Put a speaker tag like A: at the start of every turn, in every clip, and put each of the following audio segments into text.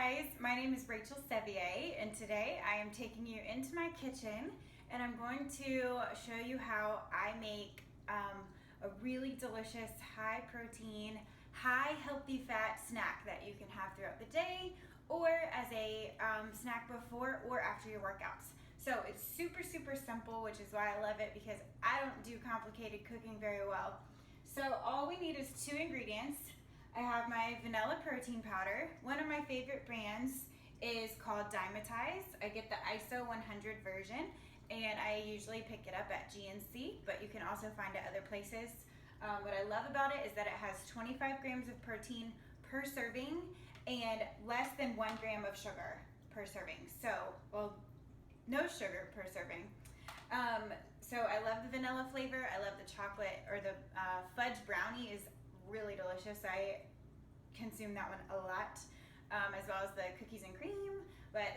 A: guys, my name is Rachel Sevier, and today I am taking you into my kitchen and I'm going to show you how I make a really delicious, high protein, high healthy fat snack that you can have throughout the day or as a snack before or after your workouts. So it's super simple, which is why I love it, because I don't do complicated cooking very well. So all we need is 2 ingredients. I have my vanilla protein powder. One of my favorite brands is called Dymatize. I get the ISO 100 version, and I usually pick it up at GNC, but you can also find it other places. What I love about it is that it has 25 grams of protein per serving and less than 1 gram of sugar per serving. So, well, no sugar per serving. So I love the vanilla flavor. I love the chocolate, or the fudge brownie is really delicious. I consume that one a lot, as well as the cookies and cream.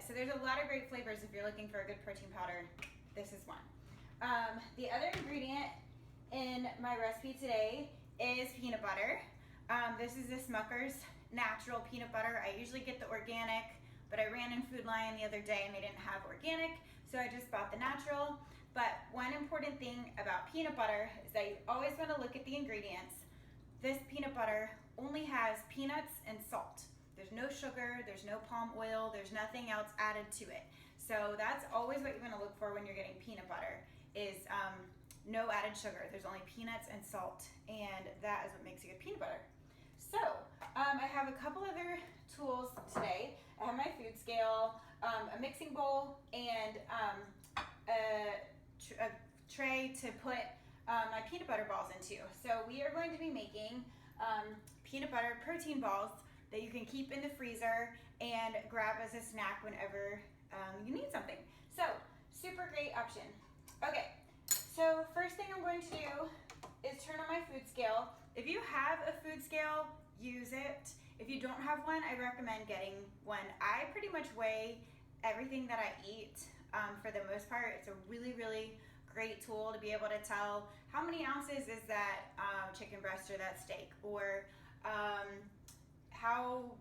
A: So there's a lot of great flavors. If you're looking for a good protein powder, this is one. The other ingredient in my recipe today is peanut butter. This is the Smucker's natural peanut butter. I usually get the organic, but I ran in Food Lion the other day and they didn't have organic, so I just bought the natural. But one important thing about peanut butter is that you always want to look at the ingredients. This peanut butter only has peanuts and salt. There's no sugar, there's no palm oil, there's nothing else added to it. So that's always what you want to look for when you're getting peanut butter, is no added sugar. There's only peanuts and salt, and that is what makes a good peanut butter. So I have a couple other tools today. I have my food scale, a mixing bowl, and a tray to put my peanut butter balls into. So we are going to be making peanut butter protein balls that you can keep in the freezer and grab as a snack whenever you need something. So super great option. Okay, so first thing I'm going to do is turn on my food scale. If you have a food scale, use it. If you don't have one, I recommend getting one. I pretty much weigh everything that I eat for the most part. It's a really great tool to be able to tell how many ounces is that chicken breast or that steak, or how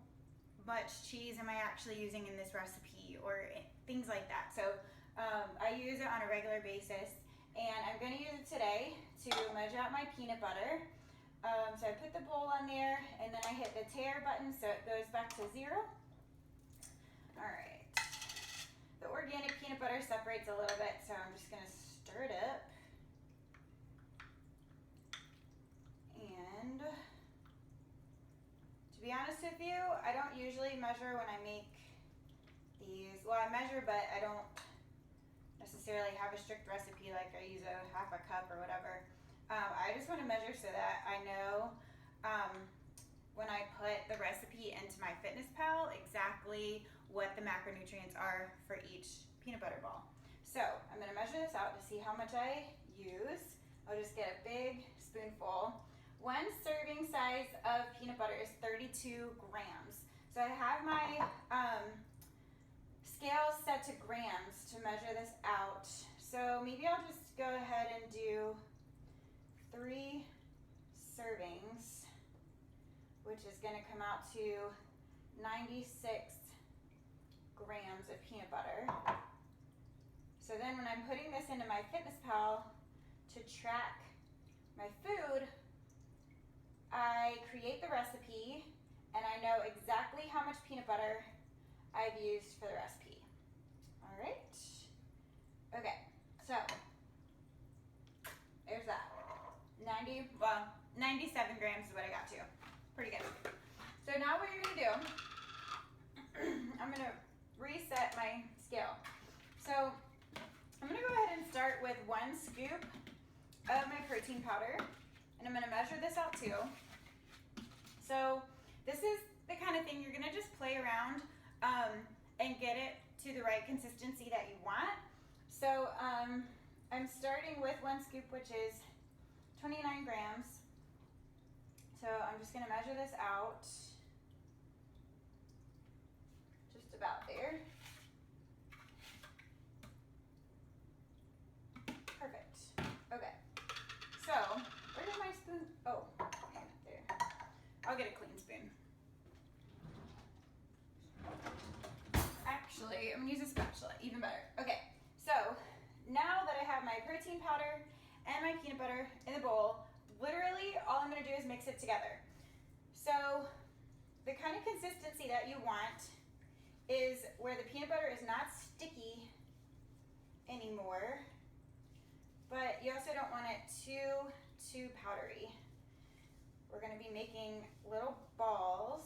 A: much cheese am I actually using in this recipe, or things like that. So I use it on a regular basis, and I'm going to use it today to measure out my peanut butter. So I put the bowl on there, and then I hit the tare button so it goes back to 0. All right. The organic peanut butter separates a little bit, so I'm just going to stir it up. And to be honest with you, I don't usually measure when I make these. Well, I measure, but I don't necessarily have a strict recipe, like I use a half a cup or whatever. I just want to measure so that I know when I put the recipe into my FitnessPal exactly what the macronutrients are for each peanut butter ball. So I'm going to measure this out to see how much I use. I'll just get a big spoonful. 1 serving size of peanut butter is 32 grams. So I have my scale set to grams to measure this out. So maybe I'll just go ahead and do 3 servings, which is going to come out to 96 grams of peanut butter. So then when I'm putting this into my FitnessPal to track my food, I create the recipe and I know exactly how much peanut butter I've used for the recipe. All right. Okay, so there's that. 97 grams is what I got to. Pretty good. So now what you're gonna do, I'm gonna reset my scale. So I'm gonna go ahead and start with 1 scoop of my protein powder, and I'm gonna measure this out too. So this is the kind of thing you're gonna just play around and get it to the right consistency that you want. So I'm starting with 1 scoop, which is 29 grams. So I'm just gonna measure this out, just about there. Perfect. Okay. So where did my spoon? Oh, there. I'll get a clean spoon. spatula, even better. Okay, so now that I have my protein powder and my peanut butter in the bowl, literally all I'm gonna do is mix it together. So the kind of consistency that you want is where the peanut butter is not sticky anymore, but you also don't want it too powdery. We're gonna be making little balls.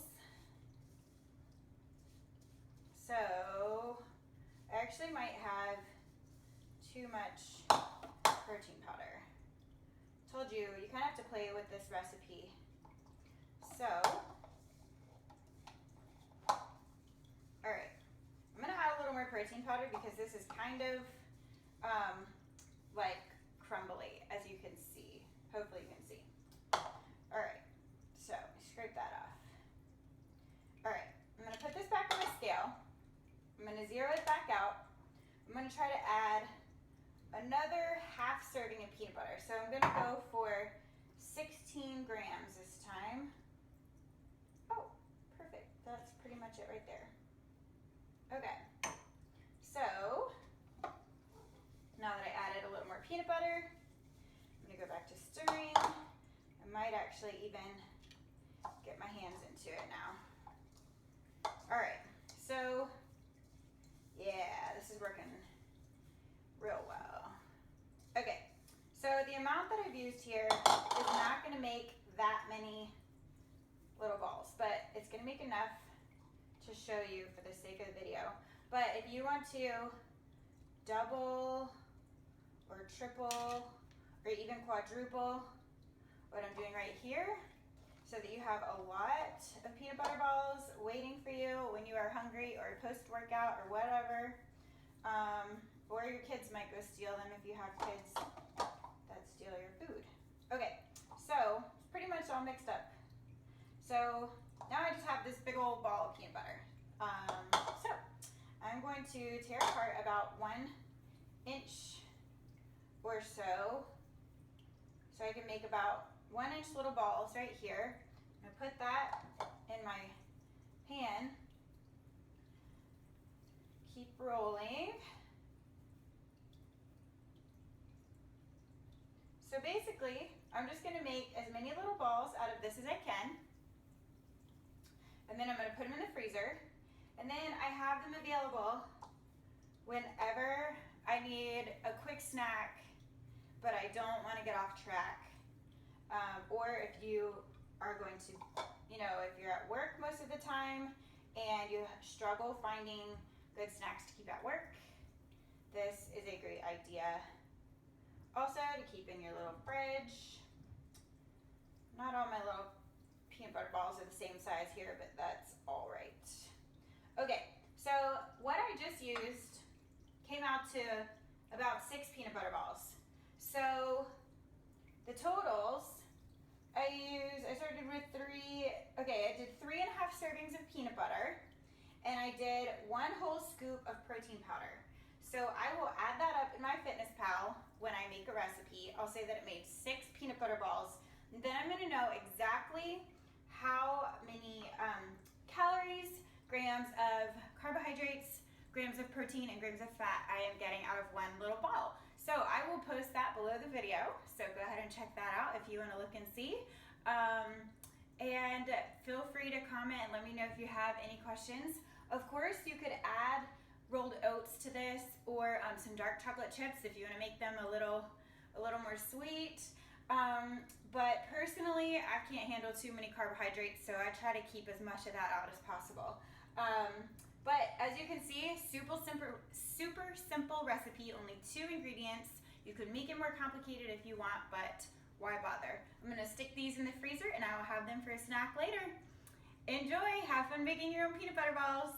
A: So I actually might have too much protein powder. Told you, you kind of have to play with this recipe. So, all right, I'm gonna add a little more protein powder because this is kind of like crumbly, as you can see. Hopefully you can see. All right, so scrape that off. All right, I'm gonna put this back on the scale. I'm gonna zero it back out. I'm gonna try to add another half serving of peanut butter. So I'm gonna go for 16 grams this time. Oh, perfect. That's pretty much it right there. Okay, so now that I added a little more peanut butter, I'm gonna go back to stirring. I might actually even get my hands into it now. All right, so yeah, this is working real well. Okay, so the amount that I've used here is not gonna make that many little balls, but it's gonna make enough to show you for the sake of the video. But if you want to double or triple or even quadruple what I'm doing right here, so that you have a lot of peanut butter balls waiting for you when you are hungry or post-workout or whatever. Or your kids might go steal them if you have kids that steal your food. Okay, so it's pretty much all mixed up. So now I just have this big old ball of peanut butter. So I'm going to tear apart about 1 inch or so I can make about 1 inch little balls right here. I'm gonna put that in my pan. Keep rolling. So basically, I'm just gonna make as many little balls out of this as I can. And then I'm gonna put them in the freezer. And then I have them available whenever I need a quick snack, but I don't wanna get off track. Or if you are going to, if you're at work most of the time and you struggle finding good snacks to keep at work, this is a great idea. Also, to keep in your little fridge. Not all my little peanut butter balls are the same size here, but that's all right. Okay, so what I just used came out to about 6 peanut butter balls. So the totals, I started with 3, okay, I did 3.5 servings of peanut butter, and I did 1 whole scoop of protein powder. So I will add that up in my FitnessPal when I make a recipe. I'll say that it made 6 peanut butter balls. And then I'm gonna know exactly how many calories, grams of carbohydrates, grams of protein, and grams of fat I am getting out of 1 little ball. So I will post that below the video. So go ahead and check that out if you wanna look and see. And feel free to comment and let me know if you have any questions. Of course, you could add rolled oats to this, or some dark chocolate chips if you want to make them a little more sweet. But personally, I can't handle too many carbohydrates, so I try to keep as much of that out as possible. But as you can see, super simple recipe, only 2 ingredients. You could make it more complicated if you want, but why bother? I'm gonna stick these in the freezer and I will have them for a snack later. Enjoy, have fun making your own peanut butter balls.